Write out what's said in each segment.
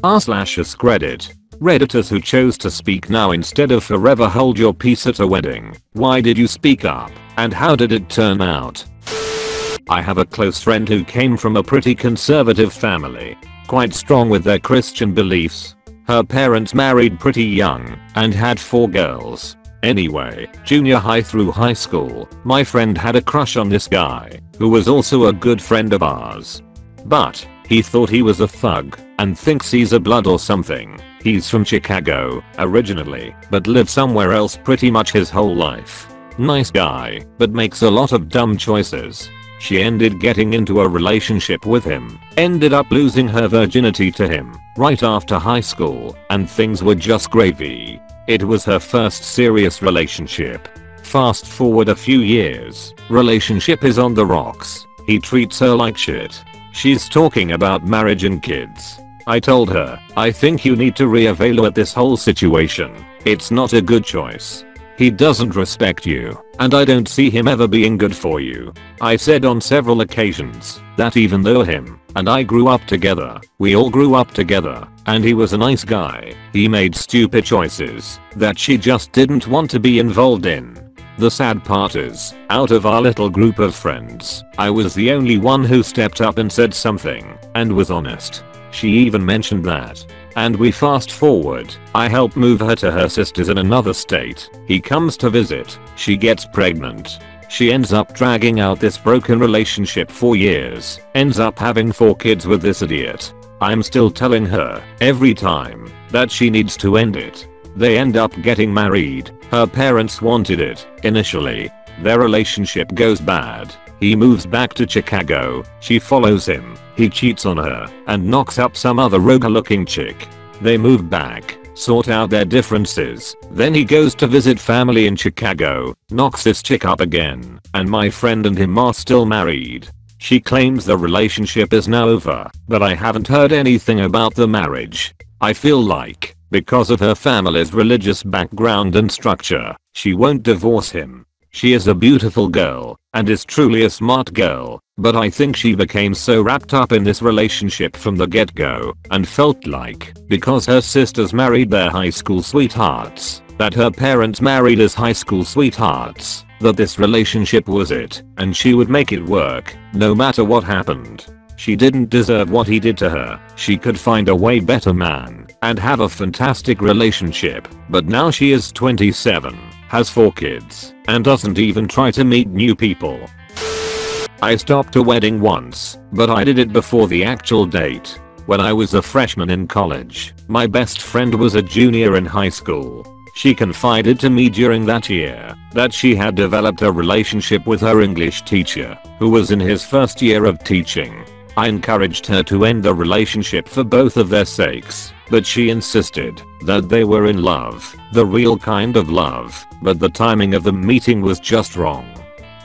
r/AskReddit. Redditors who chose to speak now instead of forever hold your peace at a wedding. Why did you speak up, and how did it turn out? I have a close friend who came from a pretty conservative family, quite strong with their Christian beliefs. Her parents married pretty young and had 4 girls. Anyway, junior high through high school, my friend had a crush on this guy, who was also a good friend of ours. But he thought he was a thug and thinks he's a blood or something. He's from Chicago originally, but lived somewhere else pretty much his whole life. Nice guy, but makes a lot of dumb choices. She ended getting into a relationship with him, ended up losing her virginity to him right after high school, and things were just gravy. It was her first serious relationship. Fast forward a few years, relationship is on the rocks. He treats her like shit. She's talking about marriage and kids. I told her, I think you need to reevaluate this whole situation. It's not a good choice. He doesn't respect you, and I don't see him ever being good for you. I said on several occasions that even though him and I grew up together, we all grew up together, and he was a nice guy, he made stupid choices that she just didn't want to be involved in. The sad part is, out of our little group of friends, I was the only one who stepped up and said something and was honest. She even mentioned that. And we fast forward, I help move her to her sisters in another state. He comes to visit, she gets pregnant. She ends up dragging out this broken relationship for years, ends up having 4 kids with this idiot. I'm still telling her, every time, that she needs to end it. They end up getting married, her parents wanted it, initially. Their relationship goes bad. He moves back to Chicago, she follows him, he cheats on her, and knocks up some other rogue looking chick. They move back, sort out their differences, then he goes to visit family in Chicago, knocks this chick up again, and my friend and him are still married. She claims the relationship is now over, but I haven't heard anything about the marriage. I feel like, because of her family's religious background and structure, she won't divorce him. She is a beautiful girl, and is truly a smart girl, but I think she became so wrapped up in this relationship from the get-go, and felt like, because her sisters married their high school sweethearts, that her parents married as high school sweethearts, that this relationship was it, and she would make it work, no matter what happened. She didn't deserve what he did to her. She could find a way better man, and have a fantastic relationship, but now she is 27. Has 4 kids, and doesn't even try to meet new people. I stopped a wedding once, but I did it before the actual date. When I was a freshman in college, my best friend was a junior in high school. She confided to me during that year that she had developed a relationship with her English teacher, who was in his first year of teaching. I encouraged her to end the relationship for both of their sakes, but she insisted that they were in love, the real kind of love, but the timing of the meeting was just wrong.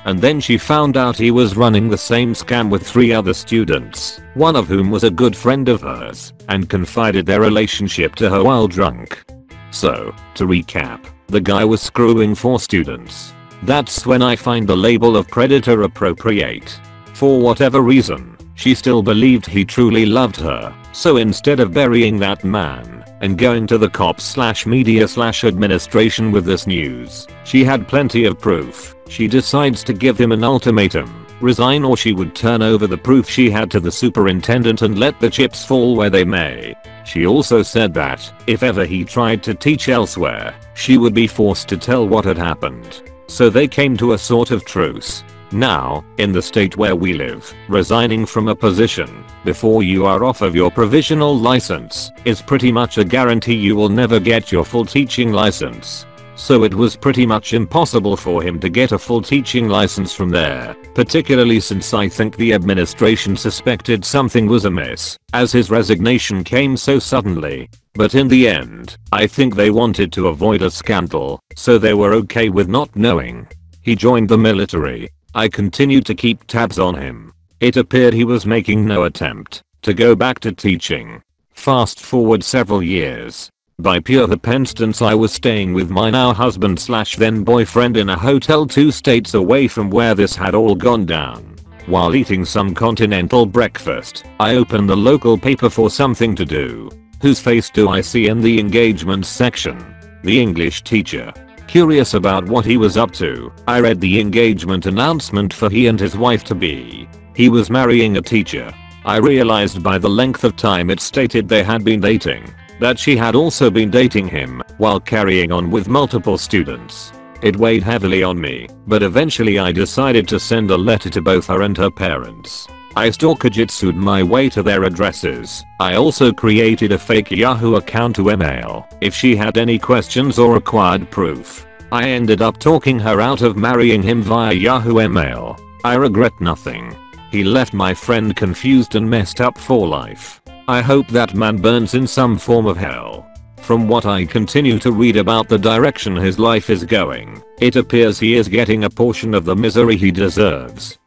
And then she found out he was running the same scam with 3 other students, one of whom was a good friend of hers, and confided their relationship to her while drunk. So, to recap, the guy was screwing 4 students. That's when I find the label of predator appropriate. For whatever reason, she still believed he truly loved her, so instead of burying that man and going to the cops/media/administration with this news, she had plenty of proof. She decides to give him an ultimatum: resign or she would turn over the proof she had to the superintendent and let the chips fall where they may. She also said that, if ever he tried to teach elsewhere, she would be forced to tell what had happened. So they came to a sort of truce. Now, in the state where we live, resigning from a position before you are off of your provisional license is pretty much a guarantee you will never get your full teaching license. So it was pretty much impossible for him to get a full teaching license from there, particularly since I think the administration suspected something was amiss, as his resignation came so suddenly. But in the end, I think they wanted to avoid a scandal, so they were okay with not knowing. He joined the military. I continued to keep tabs on him. It appeared he was making no attempt to go back to teaching. Fast forward several years. By pure happenstance I was staying with my now husband/then boyfriend in a hotel 2 states away from where this had all gone down. While eating some continental breakfast, I opened the local paper for something to do. Whose face do I see in the engagement section? The English teacher. Curious about what he was up to, I read the engagement announcement for he and his wife-to-be. He was marrying a teacher. I realized by the length of time it stated they had been dating, that she had also been dating him while carrying on with multiple students. It weighed heavily on me, but eventually I decided to send a letter to both her and her parents. I stalkerjitsu'd my way to their addresses. I also created a fake Yahoo account to email if she had any questions or required proof. I ended up talking her out of marrying him via Yahoo email. I regret nothing. He left my friend confused and messed up for life. I hope that man burns in some form of hell. From what I continue to read about the direction his life is going, it appears he is getting a portion of the misery he deserves.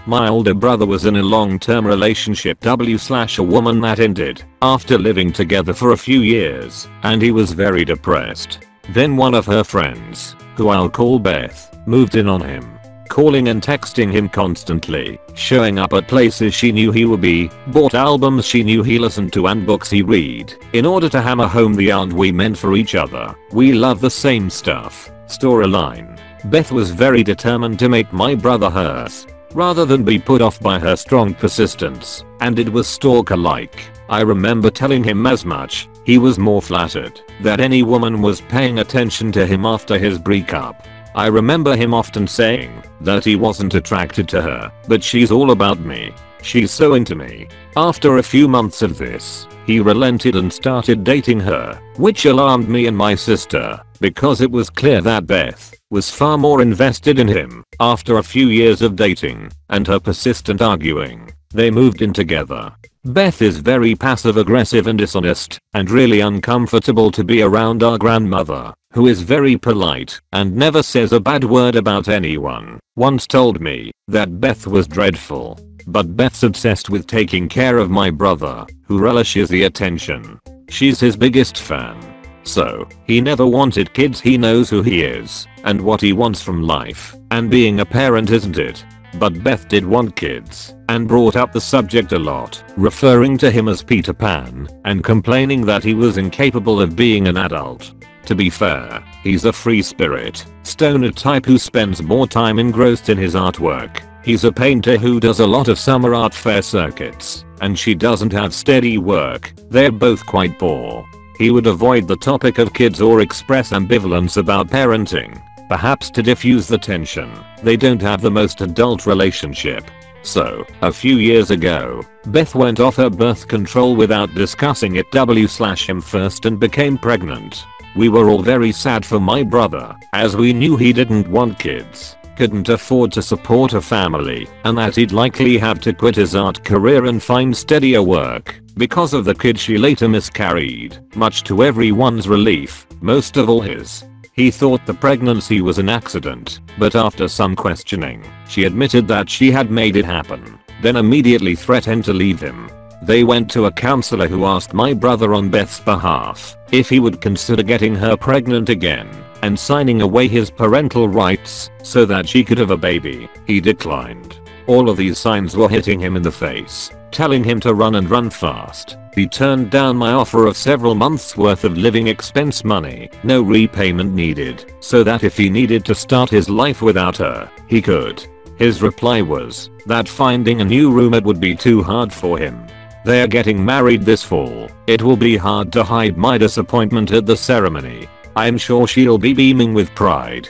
My older brother was in a long-term relationship a woman that ended after living together for a few years, and he was very depressed. Then one of her friends, who I'll call Beth, moved in on him, calling and texting him constantly, showing up at places she knew he would be, bought albums she knew he listened to and books he read, in order to hammer home the and we meant for each other. We love the same stuff. Storyline. Beth was very determined to make my brother hers, rather than be put off by her strong persistence, and it was stalker-like. I remember telling him as much. He was more flattered that any woman was paying attention to him after his breakup. I remember him often saying that he wasn't attracted to her, but she's all about me. She's so into me. After a few months of this, he relented and started dating her, which alarmed me and my sister, because it was clear that Beth was far more invested in him. After a few years of dating and her persistent arguing, they moved in together. Beth is very passive-aggressive and dishonest, and really uncomfortable to be around. Our grandmother, who is very polite and never says a bad word about anyone, once told me that Beth was dreadful. But Beth's obsessed with taking care of my brother, who relishes the attention. She's his biggest fan. So, he never wanted kids. He knows who he is and what he wants from life, and being a parent isn't it? But Beth did want kids and brought up the subject a lot, referring to him as Peter Pan and complaining that he was incapable of being an adult. To be fair, he's a free spirit, stoner type who spends more time engrossed in his artwork. He's a painter who does a lot of summer art fair circuits, and she doesn't have steady work. They're both quite poor. He would avoid the topic of kids or express ambivalence about parenting, perhaps to diffuse the tension. They don't have the most adult relationship. So, a few years ago, Beth went off her birth control without discussing it him first and became pregnant. We were all very sad for my brother, as we knew he didn't want kids, couldn't afford to support a family, and that he'd likely have to quit his art career and find steadier work. Because of the kid she later miscarried, much to everyone's relief, most of all his. He thought the pregnancy was an accident, but after some questioning, she admitted that she had made it happen, then immediately threatened to leave him. They went to a counselor who asked my brother on Beth's behalf if he would consider getting her pregnant again and signing away his parental rights so that she could have a baby. He declined. All of these signs were hitting him in the face, telling him to run and run fast. He turned down my offer of several months worth of living expense money, no repayment needed, so that if he needed to start his life without her, he could. His reply was that finding a new roommate would be too hard for him. They are getting married this fall. It will be hard to hide my disappointment at the ceremony. I'm sure she'll be beaming with pride.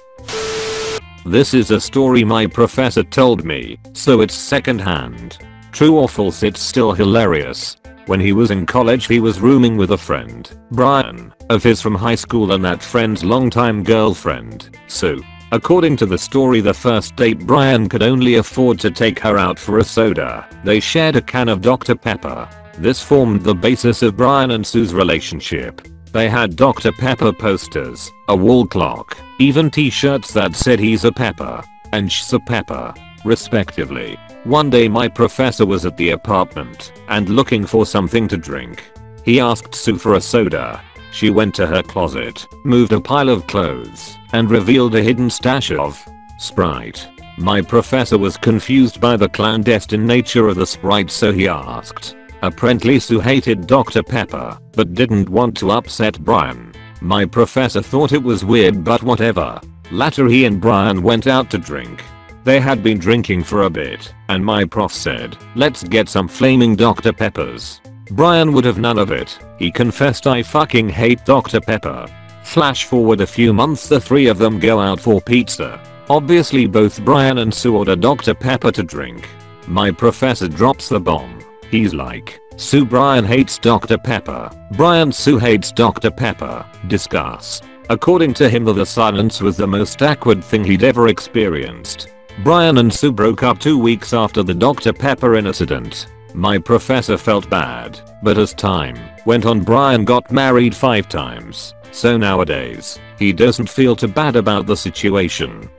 This is a story my professor told me, so it's secondhand. True or false, it's still hilarious. When he was in college he was rooming with a friend, Brian, of his from high school and that friend's longtime girlfriend, Sue. According to the story, the first date Brian could only afford to take her out for a soda. They shared a can of Dr. Pepper. This formed the basis of Brian and Sue's relationship. They had Dr. Pepper posters, a wall clock, even t-shirts that said he's a pepper and she's a pepper, respectively. One day my professor was at the apartment and looking for something to drink. He asked Sue for a soda. She went to her closet, moved a pile of clothes, and revealed a hidden stash of Sprite. My professor was confused by the clandestine nature of the Sprite, so he asked, Apparently Sue hated Dr. Pepper, but didn't want to upset Brian. My professor thought it was weird, but whatever. Later he and Brian went out to drink. They had been drinking for a bit, and my prof said, "Let's get some flaming Dr. Peppers." Brian would have none of it. He confessed, "I fucking hate Dr. Pepper." Flash forward a few months, the three of them go out for pizza. Obviously both Brian and Sue order Dr. Pepper to drink. My professor drops the bomb. He's like, "Sue, Brian hates Dr. Pepper. Brian, Sue hates Dr. Pepper. Discuss." According to him, the silence was the most awkward thing he'd ever experienced. Brian and Sue broke up 2 weeks after the Dr. Pepper incident. My professor felt bad, but as time went on, Brian got married 5 times, so nowadays, he doesn't feel too bad about the situation.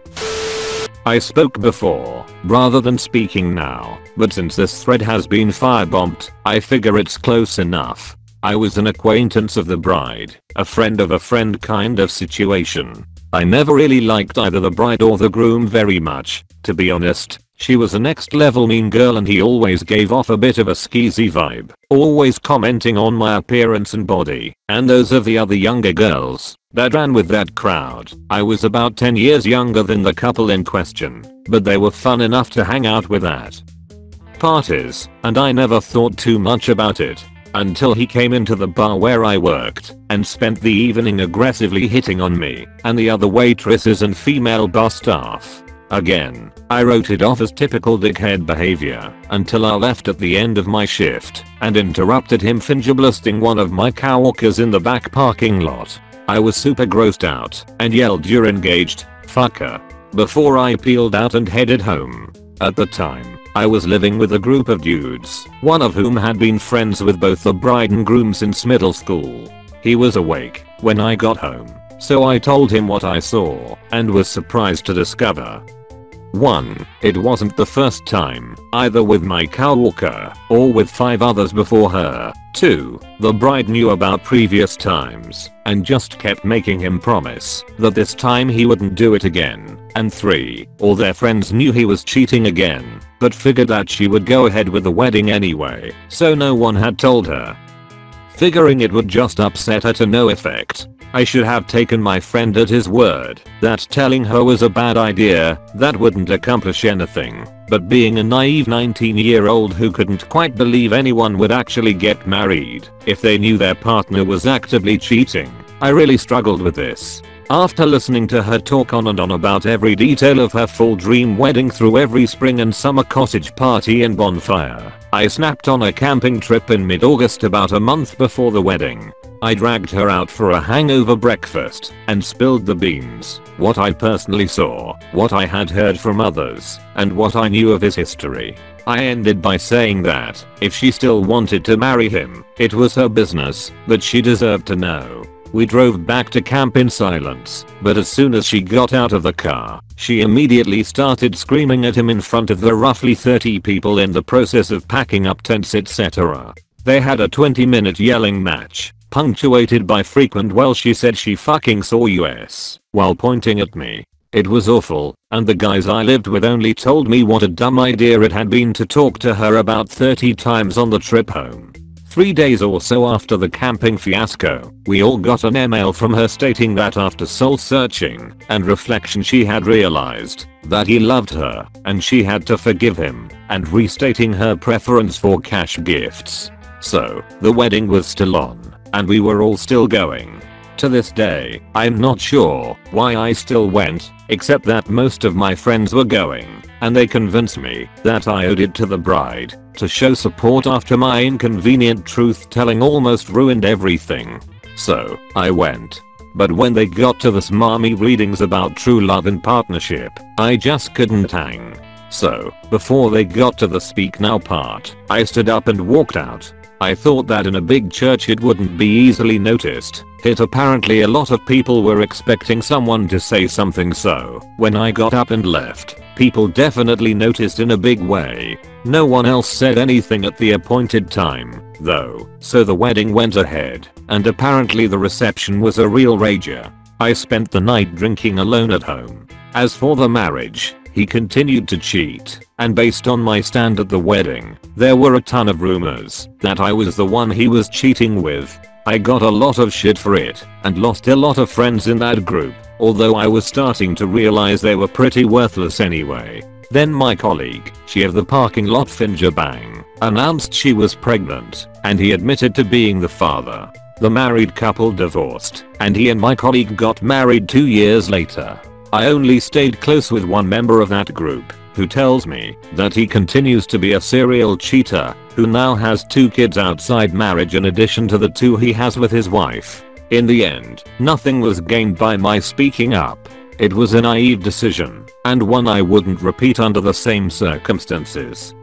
I spoke before, rather than speaking now, but since this thread has been firebombed, I figure it's close enough. I was an acquaintance of the bride, a friend of a friend kind of situation. I never really liked either the bride or the groom very much, to be honest. She was a next level mean girl and he always gave off a bit of a skeezy vibe, always commenting on my appearance and body, and those of the other younger girls that ran with that crowd. I was about 10 years younger than the couple in question, but they were fun enough to hang out with at parties, and I never thought too much about it. Until he came into the bar where I worked and spent the evening aggressively hitting on me and the other waitresses and female bar staff. Again, I wrote it off as typical dickhead behavior until I left at the end of my shift and interrupted him fingerblasting one of my coworkers in the back parking lot. I was super grossed out and yelled, "You're engaged, fucker," before I peeled out and headed home. At the time, I was living with a group of dudes, one of whom had been friends with both the bride and groom since middle school. He was awake when I got home, so I told him what I saw and was surprised to discover 1. It wasn't the first time, either with my coworker or with 5 others before her. 2. The bride knew about previous times and just kept making him promise that this time he wouldn't do it again. And 3. All their friends knew he was cheating again, but figured that she would go ahead with the wedding anyway, so no one had told her. Figuring it would just upset her to no effect, I should have taken my friend at his word that telling her was a bad idea that wouldn't accomplish anything. But being a naive 19-year-old who couldn't quite believe anyone would actually get married if they knew their partner was actively cheating, I really struggled with this. After listening to her talk on and on about every detail of her full dream wedding through every spring and summer cottage party and bonfire, I snapped on a camping trip in mid-August about a month before the wedding. I dragged her out for a hangover breakfast and spilled the beans, what I personally saw, what I had heard from others, and what I knew of his history. I ended by saying that if she still wanted to marry him, it was her business, but she deserved to know. We drove back to camp in silence, but as soon as she got out of the car, she immediately started screaming at him in front of the roughly 30 people in the process of packing up tents, etc. They had a 20-minute yelling match, punctuated by frequent "well, she said she fucking saw us," while pointing at me. It was awful, and the guys I lived with only told me what a dumb idea it had been to talk to her about 30 times on the trip home. 3 days or so after the camping fiasco, we all got an email from her stating that after soul searching and reflection she had realized that he loved her and she had to forgive him, and restating her preference for cash gifts. So, the wedding was still on, and we were all still going. To this day, I'm not sure why I still went, except that most of my friends were going, and they convinced me that I owed it to the bride to show support after my inconvenient truth-telling almost ruined everything. So, I went. But when they got to the smarmy readings about true love and partnership, I just couldn't hang. So, before they got to the speak now part, I stood up and walked out. I thought that in a big church it wouldn't be easily noticed. Yet apparently a lot of people were expecting someone to say something, so when I got up and left, people definitely noticed in a big way. No one else said anything at the appointed time, though, so the wedding went ahead, and apparently the reception was a real rager. I spent the night drinking alone at home. As for the marriage, He continued to cheat, and based on my stand at the wedding, there were a ton of rumors that I was the one he was cheating with. I got a lot of shit for it, and lost a lot of friends in that group, although I was starting to realize they were pretty worthless anyway. Then my colleague, she of the parking lot finger bang, announced she was pregnant, and he admitted to being the father. The married couple divorced, and he and my colleague got married 2 years later. I only stayed close with one member of that group, who tells me that he continues to be a serial cheater, who now has 2 kids outside marriage in addition to the 2 he has with his wife. In the end, nothing was gained by my speaking up. It was a naive decision, and one I wouldn't repeat under the same circumstances.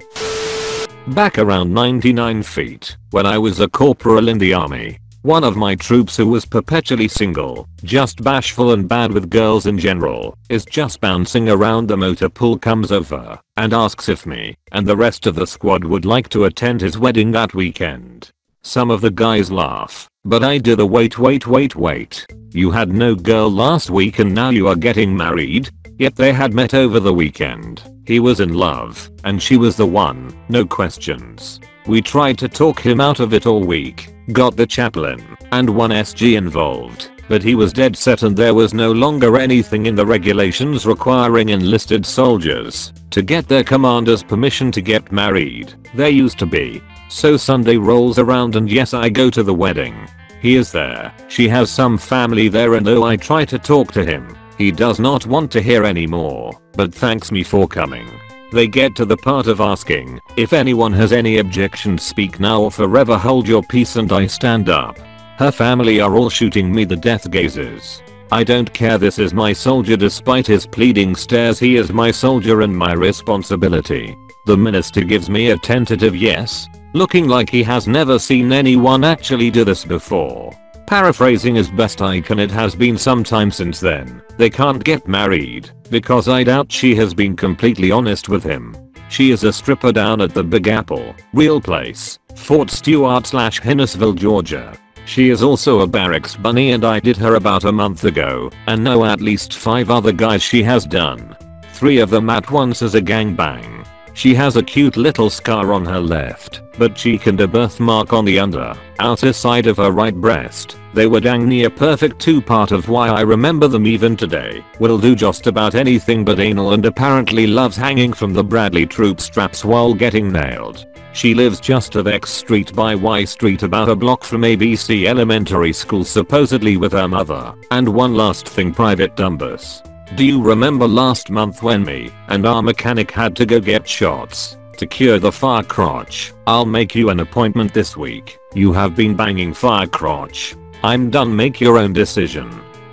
Back around 99 feet, when I was a corporal in the army, one of my troops who was perpetually single, just bashful and bad with girls in general, is just bouncing around the motor pool, comes over and asks if me and the rest of the squad would like to attend his wedding that weekend. Some of the guys laugh, but I do the wait. You had no girl last week and now you are getting married? Yet they had met over the weekend. He was in love, and she was the one, no questions. We tried to talk him out of it all week, got the chaplain and one SG involved, but he was dead set and there was no longer anything in the regulations requiring enlisted soldiers to get their commander's permission to get married. There used to be. So Sunday rolls around and yes, I go to the wedding. He is there, she has some family there, and though I try to talk to him, he does not want to hear anymore, but thanks me for coming. They get to the part of asking if anyone has any objections, speak now or forever hold your peace, and I stand up. Her family are all shooting me the death gazes. I don't care, this is my soldier. Despite his pleading stares, he is my soldier and my responsibility. The minister gives me a tentative yes, looking like he has never seen anyone actually do this before. Paraphrasing as best I can, it has been some time since then. They can't get married, because I doubt she has been completely honest with him. She is a stripper down at the Big Apple, real place, Fort Stewart / Hinnisville, Georgia. She is also a barracks bunny and I did her about a month ago, and know at least 5 other guys she has done. 3 of them at once as a gangbang. She has a cute little scar on her left, butt cheek and a birthmark on the outer side of her right breast. They were dang near perfect too, part of why I remember them even today. Will do just about anything but anal and apparently loves hanging from the Bradley troop straps while getting nailed. She lives just at X Street by Y Street, about a block from ABC Elementary School, supposedly with her mother. And one last thing, private numbers. Do you remember last month when me and our mechanic had to go get shots to cure the fire crotch? I'll make you an appointment this week. You have been banging fire crotch. I'm done, make your own decision.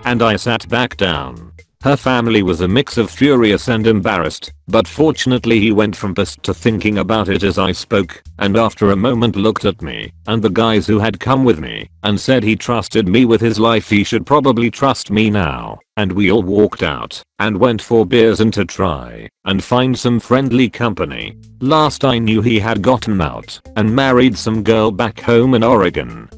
And I sat back down. Her family was a mix of furious and embarrassed, but fortunately he went from pissed to thinking about it as I spoke, and after a moment looked at me and the guys who had come with me and said he trusted me with his life, he should probably trust me now. And we all walked out and went for beers and to try and find some friendly company. Last I knew he had gotten out and married some girl back home in Oregon.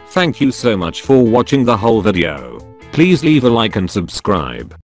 Thank you so much for watching the whole video. Please leave a like and subscribe.